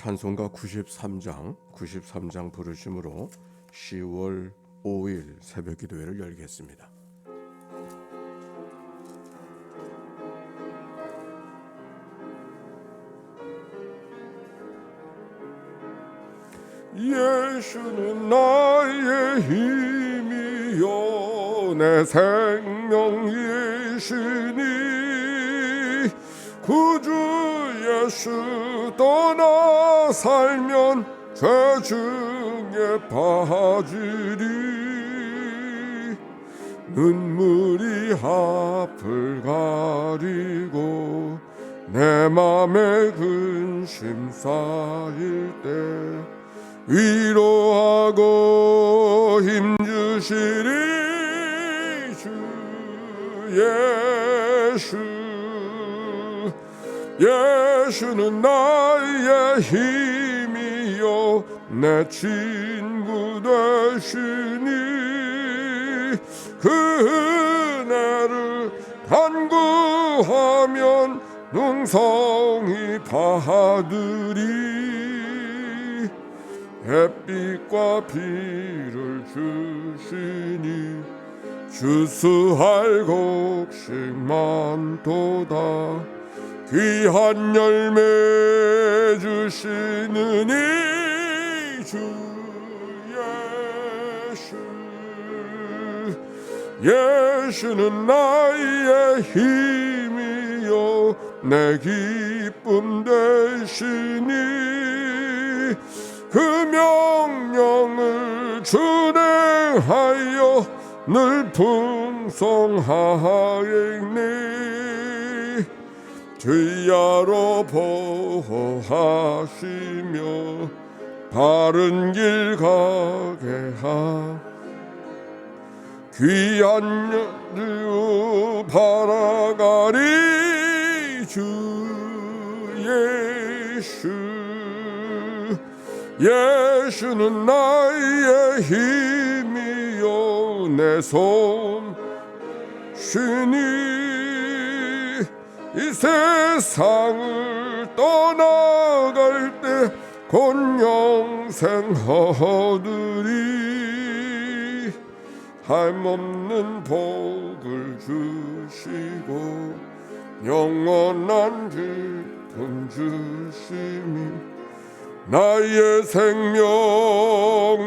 찬송가 93장 부르심으로 10월 5일 새벽 기도회를 열겠습니다. 예수는 나의 힘이요 내 생명 예수니 구주 예수 떠나 살면 죄 중에 빠지리 눈물이 앞을 가리고 내 맘에 근심 쌓일 때 위로하고 힘주시리 주 예수 예수는 나의 힘이요 내 친구 되시니 그 은혜를 간구하면 능성이 받으리 햇빛과 비를 주시니 주수할 곡식 많도다 귀한 열매 주시는 이 주 예수 예수는 나의 힘이요 내 기쁨 되시니 그 명령을 준행하여 늘 풍성하였네 주야로 보호하시며 바른 길 가게 하 귀한 여주 바라가리 주 예수 예수는 나의 힘이요 내 손 신이 이 세상을 떠나갈 때 곧 영생 얻으리 할없는 복을 주시고 영원한 기쁨 주시니 나의 생명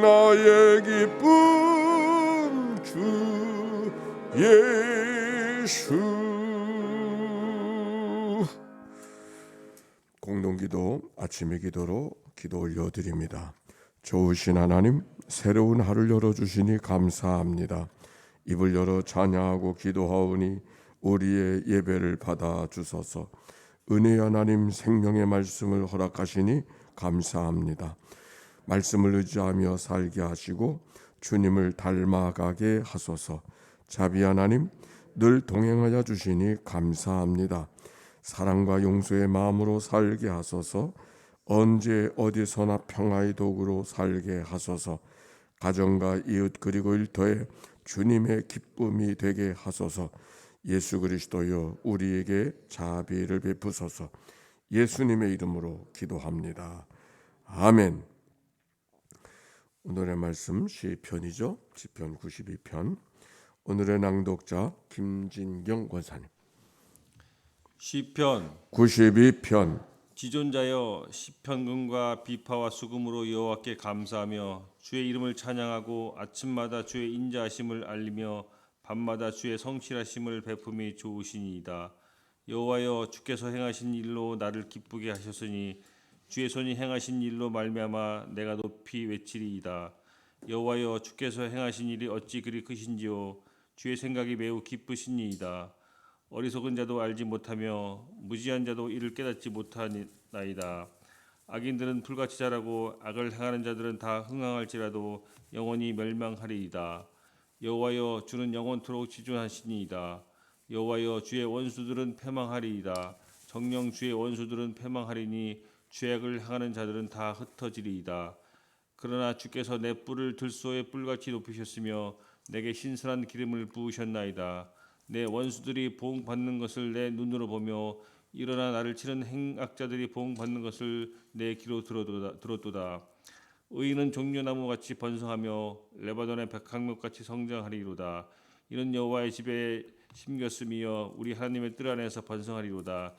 나의 기쁨 주 예수 공동기도 아침의 기도로 기도 올려드립니다. 좋으신 하나님 새로운 하루를 열어주시니 감사합니다. 입을 열어 찬양하고 기도하오니 우리의 예배를 받아주소서. 은혜의 하나님 생명의 말씀을 허락하시니 감사합니다. 말씀을 의지하며 살게 하시고 주님을 닮아가게 하소서. 자비 하나님 늘 동행하여 주시니 감사합니다. 사랑과 용서의 마음으로 살게 하소서. 언제 어디서나 평화의 도구로 살게 하소서. 가정과 이웃 그리고 일터에 주님의 기쁨이 되게 하소서. 예수 그리스도여 우리에게 자비를 베푸소서. 예수님의 이름으로 기도합니다. 아멘. 오늘의 말씀 시편이죠. 시편 92편. 오늘의 낭독자 김진경 권사님. 시편 92편. 지존자여 시편금과 비파와 수금으로 여호와께 감사하며 주의 이름을 찬양하고 아침마다 주의 인자하심을 알리며 밤마다 주의 성실하심을 베품이 좋으시니이다. 여호와여 주께서 행하신 일로 나를 기쁘게 하셨으니 주의 손이 행하신 일로 말미암아 내가 높이 외치리이다. 여호와여 주께서 행하신 일이 어찌 그리 크신지요 주의 생각이 매우 기쁘시니이다. 어리석은 자도 알지 못하며 무지한 자도 이를 깨닫지 못하나이다. 악인들은 풀같이 자라고 악을 행하는 자들은 다 흥황할지라도 영원히 멸망하리이다. 여호와여 주는 영원토록 지존하시니이다. 여호와여 주의 원수들은 패망하리이다. 정녕 주의 원수들은 패망하리니 죄악을 행하는 자들은 다 흩어지리이다. 그러나 주께서 내 뿔을 들소의 뿔같이 높이셨으며 내게 신선한 기름을 부으셨나이다. 내 원수들이 보응받는 것을 내 눈으로 보며 일어나 나를 치는 행악자들이 보응받는 것을 내 귀로 들었도다. 의인은 종려나무같이 번성하며 레바논의 백향목같이 성장하리로다. 이는 여호와의 집에 심겼음이여 우리 하나님의 뜰 안에서 번성하리로다.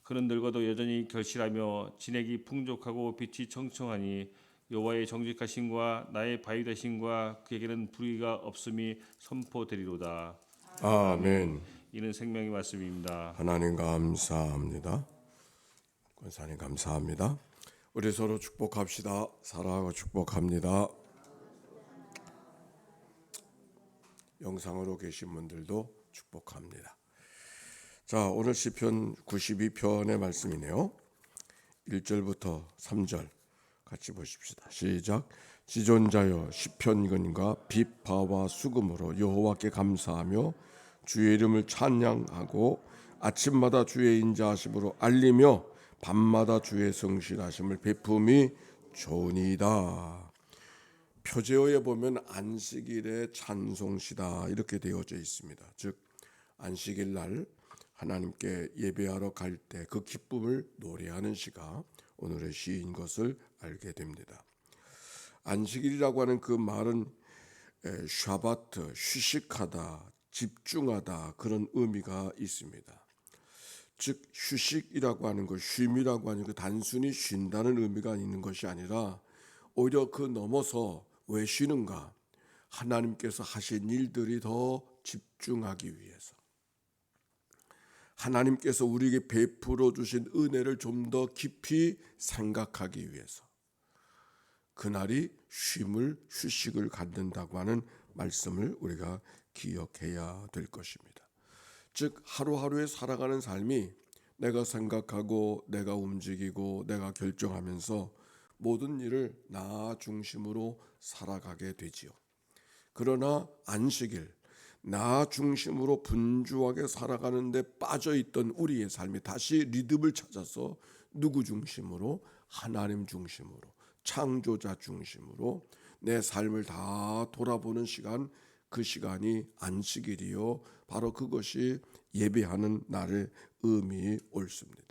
그는 늙어도 여전히 결실하며 진액이 풍족하고 빛이 청청하니 여호와의 정직하심과 나의 바위 되심과 그에게는 불의가 없음이 선포되리로다. 아멘. 이는 생명의 말씀입니다. 하나님 감사합니다. 권사님 감사합니다. 우리 서로 축복합시다. 사랑하고 축복합니다. 영상으로 계신 분들도 축복합니다. 자, 오늘 시편 92편의 말씀이네요. 1절부터 3절 같이 보십시다. 시작. 지존자여 시편근과 비파와 수금으로 여호와께 감사하며 주의 이름을 찬양하고 아침마다 주의 인자하심으로 알리며 밤마다 주의 성실하심을 베품이 좋으니이다. 표제어에 보면 안식일의 찬송시다 이렇게 되어져 있습니다. 즉 안식일 날 하나님께 예배하러 갈 때 그 기쁨을 노래하는 시가 오늘의 시인 것을 알게 됩니다. 안식일이라고 하는 그 말은 샤바트, 휴식하다, 집중하다 그런 의미가 있습니다. 즉 휴식이라고 하는 것, 쉼이라고 하는 것 단순히 쉰다는 의미가 있는 것이 아니라 오히려 그 넘어서 왜 쉬는가? 하나님께서 하신 일들이 더 집중하기 위해서, 하나님께서 우리에게 베풀어 주신 은혜를 좀 더 깊이 생각하기 위해서 그날이 쉼을, 휴식을 갖는다고 하는 말씀을 우리가 기억해야 될 것입니다. 즉 하루하루에 살아가는 삶이 내가 생각하고 내가 움직이고 내가 결정하면서 모든 일을 나 중심으로 살아가게 되지요. 그러나 안식일, 나 중심으로 분주하게 살아가는데 빠져있던 우리의 삶이 다시 리듬을 찾아서 누구 중심으로? 하나님 중심으로, 창조자 중심으로 내 삶을 다 돌아보는 시간, 그 시간이 안식일이요. 바로 그것이 예배하는 날의 의미 옳습니다.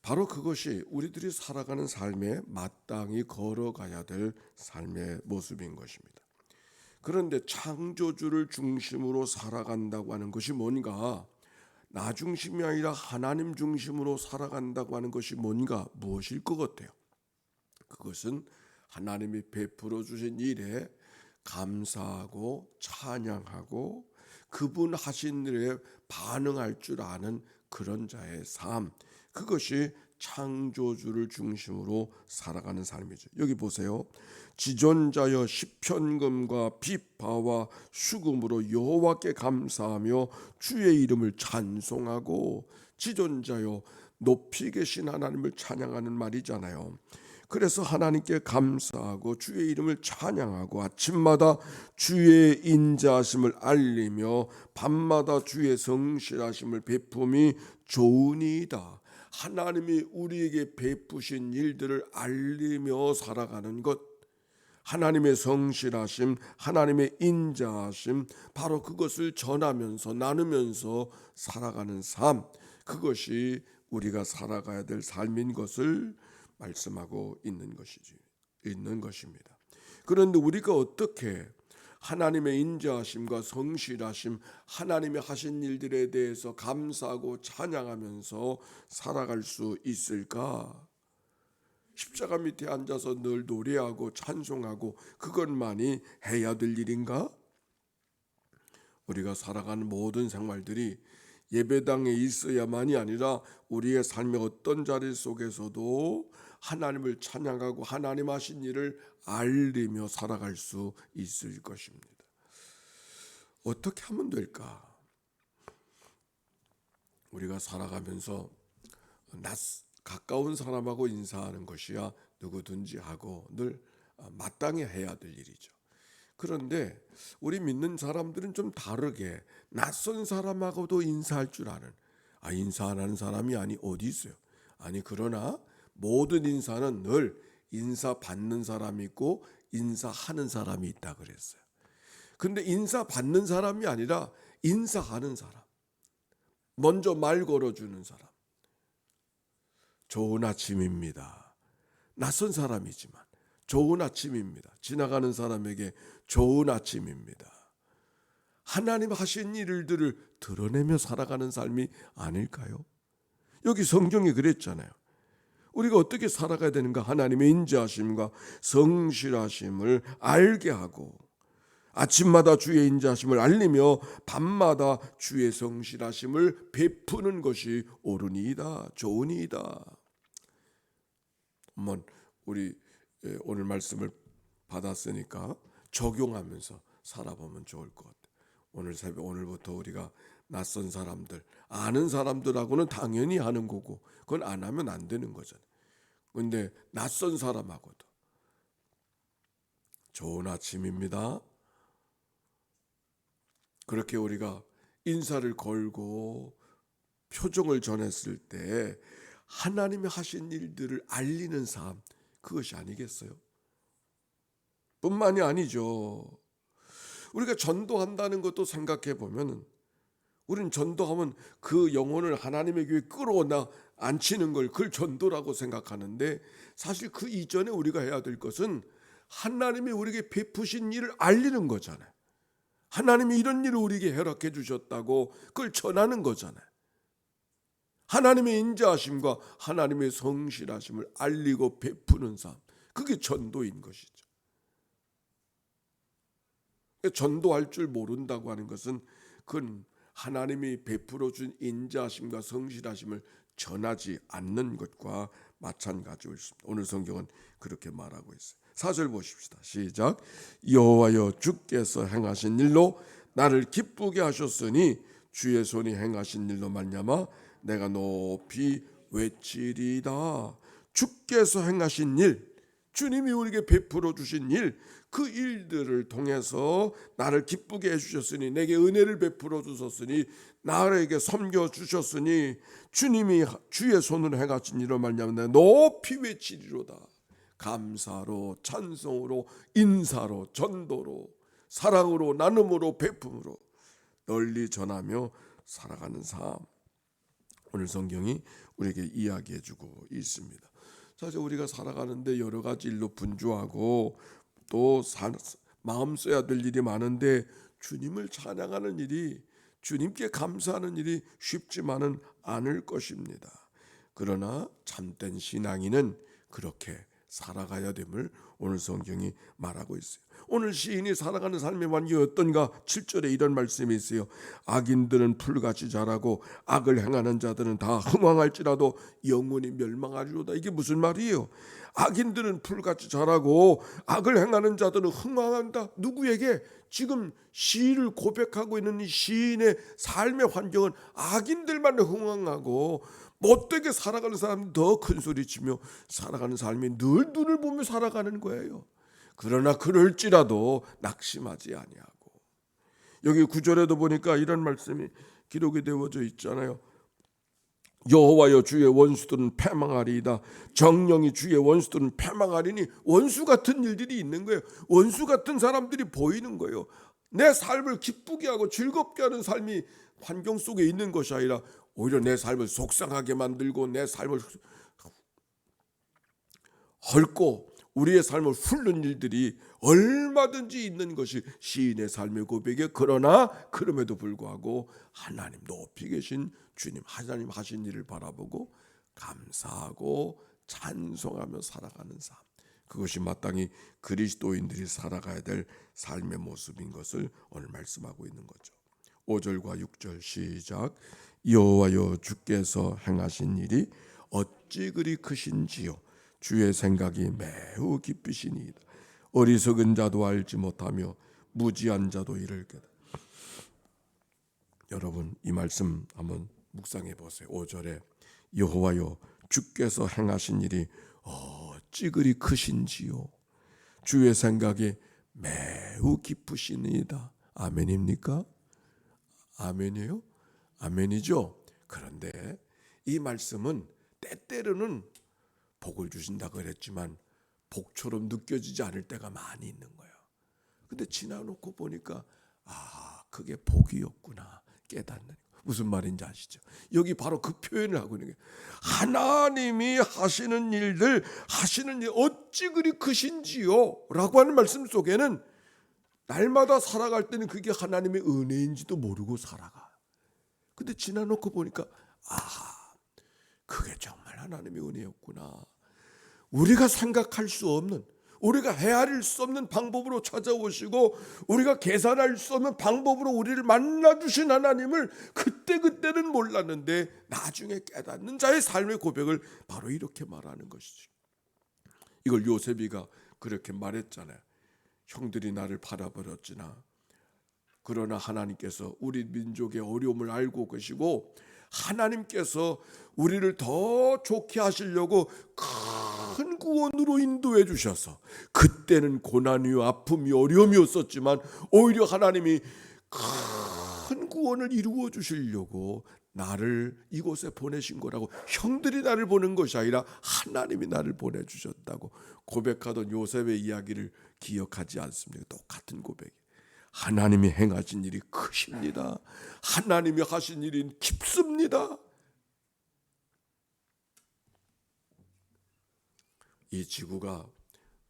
바로 그것이 우리들이 살아가는 삶에 마땅히 걸어가야 될 삶의 모습인 것입니다. 그런데 창조주를 중심으로 살아간다고 하는 것이 뭔가? 나 중심이 아니라 하나님 중심으로 살아간다고 하는 것이 뭔가? 무엇일 것 같아요? 그것은 하나님이 베풀어 주신 일에 감사하고 찬양하고 그분 하신 일에 반응할 줄 아는 그런 자의 삶, 그것이 창조주를 중심으로 살아가는 삶이죠. 여기 보세요. 지존자여 시편금과 비파와 수금으로 여호와께 감사하며 주의 이름을 찬송하고, 지존자여 높이 계신 하나님을 찬양하는 말이잖아요. 그래서 하나님께 감사하고 주의 이름을 찬양하고 아침마다 주의 인자하심을 알리며 밤마다 주의 성실하심을 베품이 좋으니이다. 하나님이 우리에게 베푸신 일들을 알리며 살아가는 것, 하나님의 성실하심, 하나님의 인자하심, 바로 그것을 전하면서 나누면서 살아가는 삶, 그것이 우리가 살아가야 될 삶인 것을 말씀하고 있는 것입니다. 그런데 우리가 어떻게 하나님의 인자하심과 성실하심, 하나님이 하신 일들에 대해서 감사하고 찬양하면서 살아갈 수 있을까? 십자가 밑에 앉아서 늘 노래하고 찬송하고 그것만이 해야 될 일인가? 우리가 살아가는 모든 생활들이 예배당에 있어야만이 아니라 우리의 삶의 어떤 자리 속에서도 하나님을 찬양하고 하나님 하신 일을 알리며 살아갈 수 있을 것입니다. 어떻게 하면 될까? 우리가 살아가면서 가까운 사람하고 인사하는 것이야 누구든지 하고 늘 마땅히 해야 될 일이죠. 그런데 우리 믿는 사람들은 좀 다르게 낯선 사람하고도 인사할 줄 아는, 인사 안 하는 사람이 어디 있어요? 그러나 모든 인사는 늘 인사 받는 사람이 있고 인사하는 사람이 있다 그랬어요. 근데 인사 받는 사람이 아니라 인사하는 사람, 먼저 말 걸어주는 사람, 좋은 아침입니다. 낯선 사람이지만 좋은 아침입니다. 지나가는 사람에게 좋은 아침입니다. 하나님 하신 일들을 드러내며 살아가는 삶이 아닐까요? 여기 성경이 그랬잖아요. 우리가 어떻게 살아가야 되는가? 하나님의 인자하심과 성실하심을 알게 하고 아침마다 주의 인자하심을 알리며 밤마다 주의 성실하심을 베푸는 것이 옳으니이다, 좋으니이다. 한번 우리 오늘 말씀을 받았으니까 적용하면서 살아보면 좋을 것 같아요. 오늘부터 우리가 낯선 사람들, 아는 사람들하고는 당연히 하는 거고 그건 안 하면 안 되는 거잖아요. 그런데 낯선 사람하고도 좋은 아침입니다. 그렇게 우리가 인사를 걸고 표정을 전했을 때 하나님이 하신 일들을 알리는 삶, 그것이 아니겠어요? 뿐만이 아니죠. 우리가 전도한다는 것도 생각해 보면 우리는 전도하면 그 영혼을 하나님의 교회에 끌어오나 앉히는 걸 그걸 전도라고 생각하는데 사실 그 이전에 우리가 해야 될 것은 하나님이 우리에게 베푸신 일을 알리는 거잖아요. 하나님이 이런 일을 우리에게 허락해 주셨다고 그걸 전하는 거잖아요. 하나님의 인자하심과 하나님의 성실하심을 알리고 베푸는 삶, 그게 전도인 것이죠. 전도할 줄 모른다고 하는 것은 그건 하나님이 베풀어 준 인자하심과 성실하심을 전하지 않는 것과 마찬가지로 있습니다. 오늘 성경은 그렇게 말하고 있어요. 4절 보십시다. 시작. 여호와여 주께서 행하신 일로 나를 기쁘게 하셨으니 주의 손이 행하신 일로 말미암아 내가 높이 외치리이다. 주께서 행하신 일, 주님이 우리에게 베풀어 주신 일, 그 일들을 통해서 나를 기쁘게 해주셨으니 내게 은혜를 베풀어 주셨으니 나에게 섬겨 주셨으니 주님이 주의 손으로 행하신 일로 말미암아 내가 높이 외치리로다. 감사로, 찬송으로, 인사로, 전도로, 사랑으로, 나눔으로, 베품으로 널리 전하며 살아가는 삶, 오늘 성경이 우리에게 이야기해주고 있습니다. 사실 우리가 살아가는데 여러 가지 일로 분주하고 또 마음 써야 될 일이 많은데 주님을 찬양하는 일이, 주님께 감사하는 일이 쉽지만은 않을 것입니다. 그러나 참된 신앙인은 그렇게 살아가야 됨을 오늘 성경이 말하고 있어요. 오늘 시인이 살아가는 삶의 완전히 어떤가? 7절에 이런 말씀이 있어요. 악인들은 풀같이 자라고 악을 행하는 자들은 다 흥왕할지라도 영원히 멸망하리로다. 이게 무슨 말이에요? 악인들은 풀같이 자라고 악을 행하는 자들은 흥왕한다. 누구에게? 지금 시인을 고백하고 있는 이 시인의 삶의 환경은 악인들만 흥왕하고 못되게 살아가는 사람이 더 큰 소리치며 살아가는 삶이 늘 눈을 보며 살아가는 거예요. 그러나 그럴지라도 낙심하지 아니하고, 여기 9절에도 보니까 이런 말씀이 기록이 되어져 있잖아요. 여호와여 주의 원수들은 패망하리이다. 정령이 주의 원수들은 패망하리니 원수 같은 일들이 있는 거예요. 원수 같은 사람들이 보이는 거예요. 내 삶을 기쁘게 하고 즐겁게 하는 삶이 환경 속에 있는 것이 아니라 오히려 내 삶을 속상하게 만들고 내 삶을 헐고 우리의 삶을 훑는 일들이 얼마든지 있는 것이 시인의 삶의 고백이에요. 그러나 그럼에도 불구하고 하나님 높이 계신 주님, 하나님 하신 일을 바라보고 감사하고 찬송하며 살아가는 삶, 그것이 마땅히 그리스도인들이 살아가야 될 삶의 모습인 것을 오늘 말씀하고 있는 거죠. 5절과 6절 시작. 여호와여 주께서 행하신 일이 어찌 그리 크신지요. 주의 생각이 매우 깊으시니이다. 어리석은 자도 알지 못하며 무지한 자도 이를 깨달아. 여러분 이 말씀 한번 묵상해 보세요. 5절에 여호와여 주께서 행하신 일이 어찌 그리 크신지요. 주의 생각이 매우 깊으시니이다. 아멘입니까? 아멘이에요? 아멘이죠. 그런데 이 말씀은 때때로는 복을 주신다 그랬지만 복처럼 느껴지지 않을 때가 많이 있는 거예요. 근데 지나놓고 보니까 그게 복이었구나 깨닫는. 무슨 말인지 아시죠? 여기 바로 그 표현을 하고 있는 게 하나님이 하시는 일들 하시는 일 어찌 그리 크신지요 라고 하는 말씀 속에는 날마다 살아갈 때는 그게 하나님의 은혜인지도 모르고 살아가. 근데 지나놓고 보니까 그게 정말 하나님의 은혜였구나. 우리가 생각할 수 없는, 우리가 헤아릴 수 없는 방법으로 찾아오시고 우리가 계산할 수 없는 방법으로 우리를 만나주신 하나님을 그때는 몰랐는데 나중에 깨닫는 자의 삶의 고백을 바로 이렇게 말하는 것이죠. 이걸 요셉이가 그렇게 말했잖아요. 형들이 나를 팔아버렸지나 그러나 하나님께서 우리 민족의 어려움을 알고 계시고 하나님께서 우리를 더 좋게 하시려고 큰 구원으로 인도해 주셔서 그때는 고난이요 아픔이 어려움이었었지만 오히려 하나님이 큰 구원을 이루어 주시려고 나를 이곳에 보내신 거라고, 형들이 나를 보낸 것이 아니라 하나님이 나를 보내주셨다고 고백하던 요셉의 이야기를 기억하지 않습니까? 똑같은 고백. 하나님이 행하신 일이 크십니다. 하나님이 하신 일이 깊습니다. 이 지구가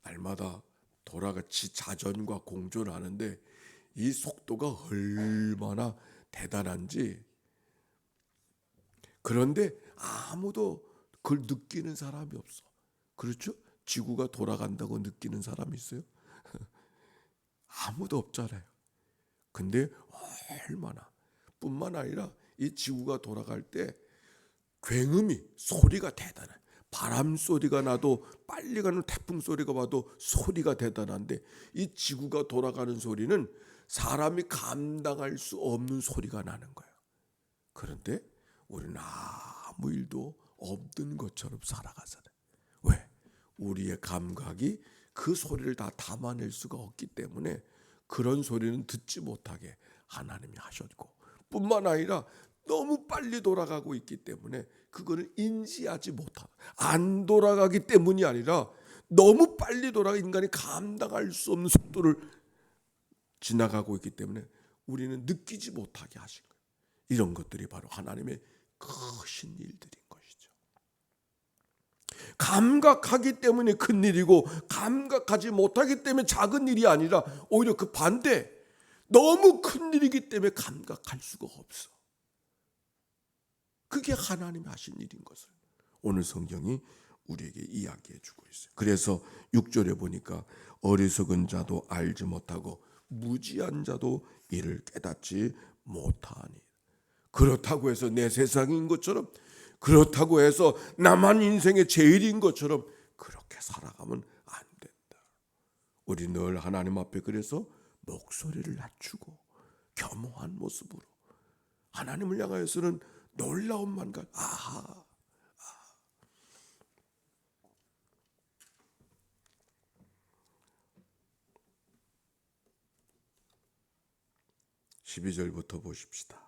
날마다 돌아같이 자전과 공존을 하는데 이 속도가 얼마나 대단한지, 그런데 아무도 그걸 느끼는 사람이 없어. 그렇죠? 지구가 돌아간다고 느끼는 사람이 있어요? 아무도 없잖아요. 근데 얼마나, 뿐만 아니라 이 지구가 돌아갈 때 굉음이, 소리가 대단해. 바람 소리가 나도, 빨리 가는 태풍 소리가 와도 소리가 대단한데 이 지구가 돌아가는 소리는 사람이 감당할 수 없는 소리가 나는 거예요. 그런데 우리는 아무 일도 없는 것처럼 살아가잖아요. 왜? 우리의 감각이 그 소리를 다 담아낼 수가 없기 때문에 그런 소리는 듣지 못하게 하나님이 하셨고, 뿐만 아니라 너무 빨리 돌아가고 있기 때문에 그거는 인지하지 못하다. 안 돌아가기 때문이 아니라 너무 빨리 돌아가 인간이 감당할 수 없는 속도를 지나가고 있기 때문에 우리는 느끼지 못하게 하신 거예요. 이런 것들이 바로 하나님의 크신 일들인 것이죠. 감각하기 때문에 큰 일이고 감각하지 못하기 때문에 작은 일이 아니라 오히려 그 반대, 너무 큰 일이기 때문에 감각할 수가 없어. 그게 하나님이 하신 일인 것을 오늘 성경이 우리에게 이야기해 주고 있어요. 그래서 6절에 보니까 어리석은 자도 알지 못하고 무지한 자도 이를 깨닫지 못하니, 그렇다고 해서 내 세상인 것처럼, 그렇다고 해서 나만 인생의 제일인 것처럼 그렇게 살아가면 안 된다. 우리 늘 하나님 앞에 그래서 목소리를 낮추고 겸허한 모습으로 하나님을 향하여서는 놀라운 만감, 아하. 12절부터 보십시다.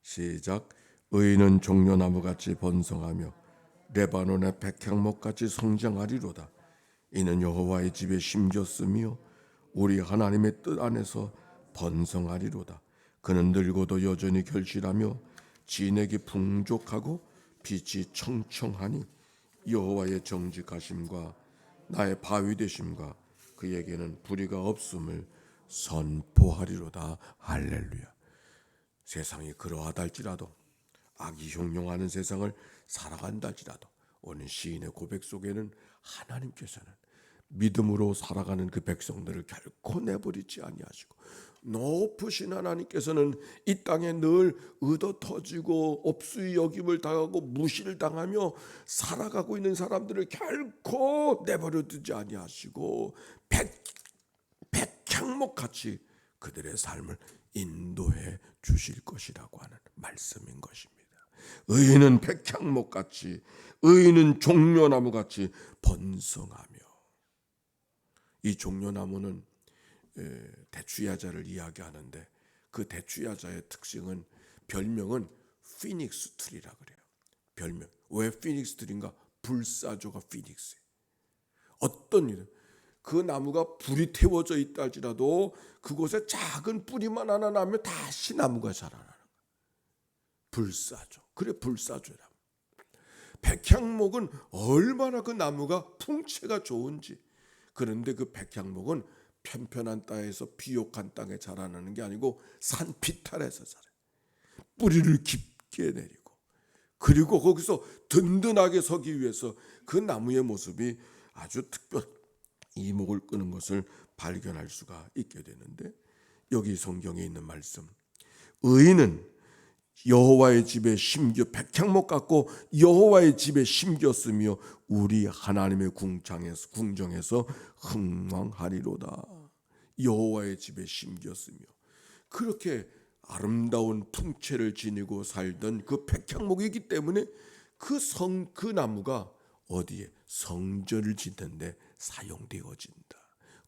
시작. 의인은 종려나무같이 번성하며 레바논의 백향목같이 성장하리로다. 이는 여호와의 집에 심겼으며 우리 하나님의 뜻 안에서 번성하리로다. 그는 늙어도 여전히 결실하며 진액이 풍족하고 빛이 청청하니 여호와의 정직하심과 나의 바위 되심과 그에게는 불의가 없음을 선포하리로다. 할렐루야. 세상이 그러하다 할지라도, 악이 형용하는 세상을 살아간다 할지라도 오늘 시인의 고백 속에는 하나님께서는 믿음으로 살아가는 그 백성들을 결코 내버리지 아니하시고, 높으신 하나님께서는 이 땅에 늘 의도 터지고 업수의 여김을 당하고 무시를 당하며 살아가고 있는 사람들을 결코 내버려 두지 아니하시고 백향목같이 그들의 삶을 인도해 주실 것이라고 하는 말씀인 것입니다. 의인은 백향목같이, 의인은 종려나무같이 번성하며, 이 종려나무는 대추야자를 이야기하는데 그 대추야자의 특징은, 별명은 피닉스 트리라 그래요. 별명. 왜 피닉스 트리인가? 불사조가 피닉스. 어떤 일은 그 나무가 불이 태워져 있다 할지라도 그곳에 작은 뿌리만 하나 나면 다시 나무가 자라나는 거예요. 불사조. 그래 불사조라. 백향목은 얼마나 그 나무가 풍채가 좋은지. 그런데 그 백향목은 편편한 땅에서 비옥한 땅에 자라나는 게 아니고 산 비탈에서 자라요. 뿌리를 깊게 내리고 그리고 거기서 든든하게 서기 위해서 그 나무의 모습이 아주 특별 이목을 끄는 것을 발견할 수가 있게 되는데, 여기 성경에 있는 말씀, 의인은 여호와의 집에 심겨 백향목 같고 여호와의 집에 심겼으며 우리 하나님의 궁정에서 흥왕하리로다. 여호와의 집에 심겼으며, 그렇게 아름다운 풍채를 지니고 살던 그 백향목이기 때문에 그 나무가 어디에 성전을 짓는데 사용되어진다.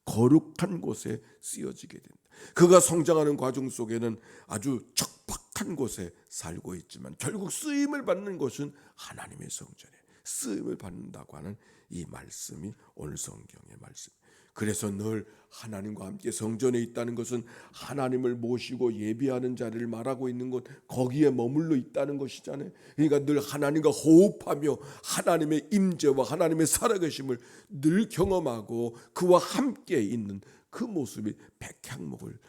거룩한 곳에 쓰여지게 된다. 그가 성장하는 과정 속에는 아주 척박한 곳에 살고 있지만 결국 쓰임을 받는 것은 하나님의 성전에 쓰임을 받는다고 하는 이 말씀이 오늘 성경의 말씀. 그래서 늘 하나님과 함께 성전에 있다는 것은 하나님을 모시고 예배하는 자리를 말하고 있는 것, 거기에 머물러 있다는 것이잖아요. 그러니까 늘 하나님과 호흡하며 하나님의 임재와 하나님의 살아계심을 늘 경험하고 그와 함께 있는 그 모습이 백향목을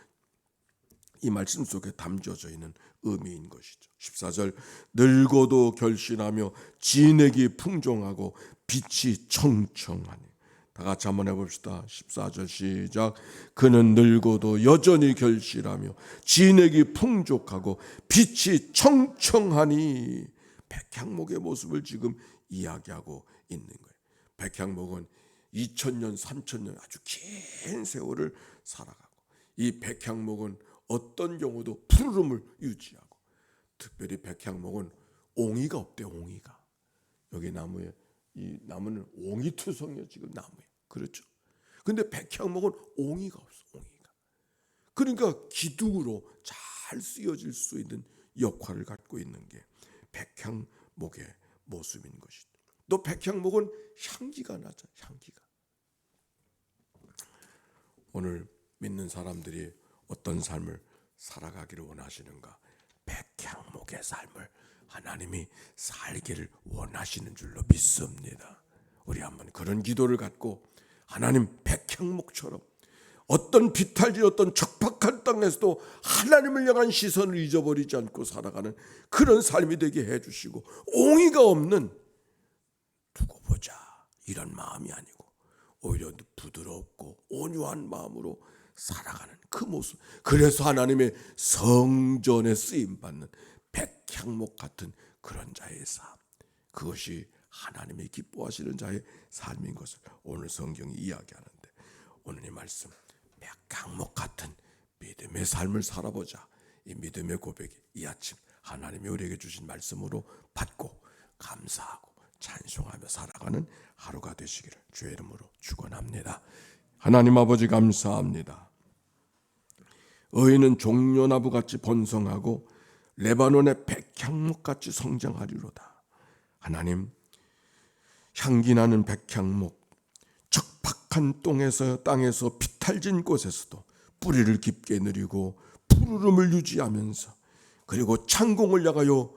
이 말씀 속에 담겨져 있는 의미인 것이죠. 14절, 늙어도 결실하며 진액이 풍종하고 빛이 청청하니. 다 같이 한번 해봅시다. 14절 시작. 그는 늙어도 여전히 결실하며 진액이 풍족하고 빛이 청청하니. 백향목의 모습을 지금 이야기하고 있는 거예요. 백향목은 2000년, 3000년 아주 긴 세월을 살아가고, 이 백향목은 어떤 경우도 푸르름을 유지하고, 특별히 백향목은 옹이가 없대요. 옹이가 여기 나무에, 이 나무는 옹이투성이에요. 지금 나무에. 그렇죠. 근데 백향목은 옹이가 없어. 옹이가. 그러니까 기둥으로 잘 쓰여질 수 있는 역할을 갖고 있는 게 백향목의 모습인 것이죠. 또 백향목은 향기가 나죠. 향기가. 오늘 믿는 사람들이 어떤 삶을 살아가기를 원하시는가? 백향목의 삶을 하나님이 살기를 원하시는 줄로 믿습니다. 우리 한번 그런 기도를 갖고 하나님, 백향목처럼 어떤 비탈진 어떤 척박한 땅에서도 하나님을 향한 시선을 잊어버리지 않고 살아가는 그런 삶이 되게 해주시고, 옹이가 없는 두고 보자 이런 마음이 아니고 오히려 부드럽고 온유한 마음으로 살아가는 그 모습. 그래서 하나님의 성전에 쓰임받는 백향목 같은 그런 자의 삶, 그것이 하나님이 기뻐하시는 자의 삶인 것을 오늘 성경이 이야기하는데, 오늘 이 말씀, 백향목 같은 믿음의 삶을 살아보자. 이 믿음의 고백이 이 아침 하나님이 우리에게 주신 말씀으로 받고 감사하고 찬송하며 살아가는 하루가 되시기를 주의 이름으로 축원합니다. 하나님 아버지, 감사합니다. 의인은 종려나무같이 번성하고 레바논의 백향목같이 성장하리로다. 하나님, 향기나는 백향목, 척박한 땅에서 비탈진 곳에서도 뿌리를 깊게 내리고 푸르름을 유지하면서, 그리고 창공을 향하여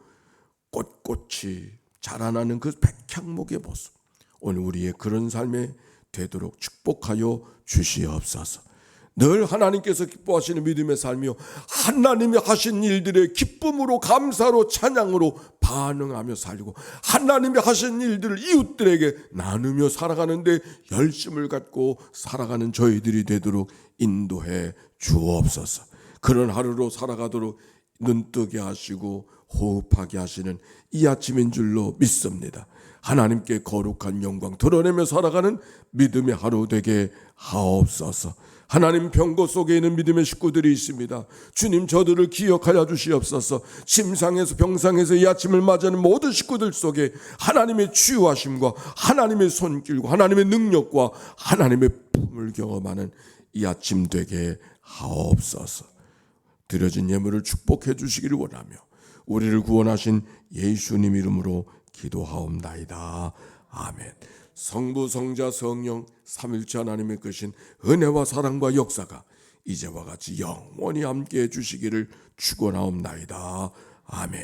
꼿꼿이 자라나는 그 백향목의 모습, 오늘 우리의 그런 삶에 되도록 축복하여 주시옵소서. 늘 하나님께서 기뻐하시는 믿음의 삶이요, 하나님이 하신 일들의 기쁨으로 감사로 찬양으로 반응하며 살고, 하나님이 하신 일들을 이웃들에게 나누며 살아가는데 열심을 갖고 살아가는 저희들이 되도록 인도해 주옵소서. 그런 하루로 살아가도록 눈뜨게 하시고 호흡하게 하시는 이 아침인 줄로 믿습니다. 하나님께 거룩한 영광 드러내며 살아가는 믿음의 하루 되게 하옵소서. 하나님, 병고 속에 있는 믿음의 식구들이 있습니다. 주님, 저들을 기억하여 주시옵소서. 침상에서 병상에서 이 아침을 맞이하는 모든 식구들 속에 하나님의 치유하심과 하나님의 손길과 하나님의 능력과 하나님의 품을 경험하는 이 아침 되게 하옵소서. 드려진 예물을 축복해 주시기를 원하며 우리를 구원하신 예수님 이름으로 기도하옵나이다. 아멘. 성부, 성자, 성령 삼일체 하나님의 크신 은혜와 사랑과 역사가 이제와 같이 영원히 함께해 주시기를 축원하옵나이다. 아멘.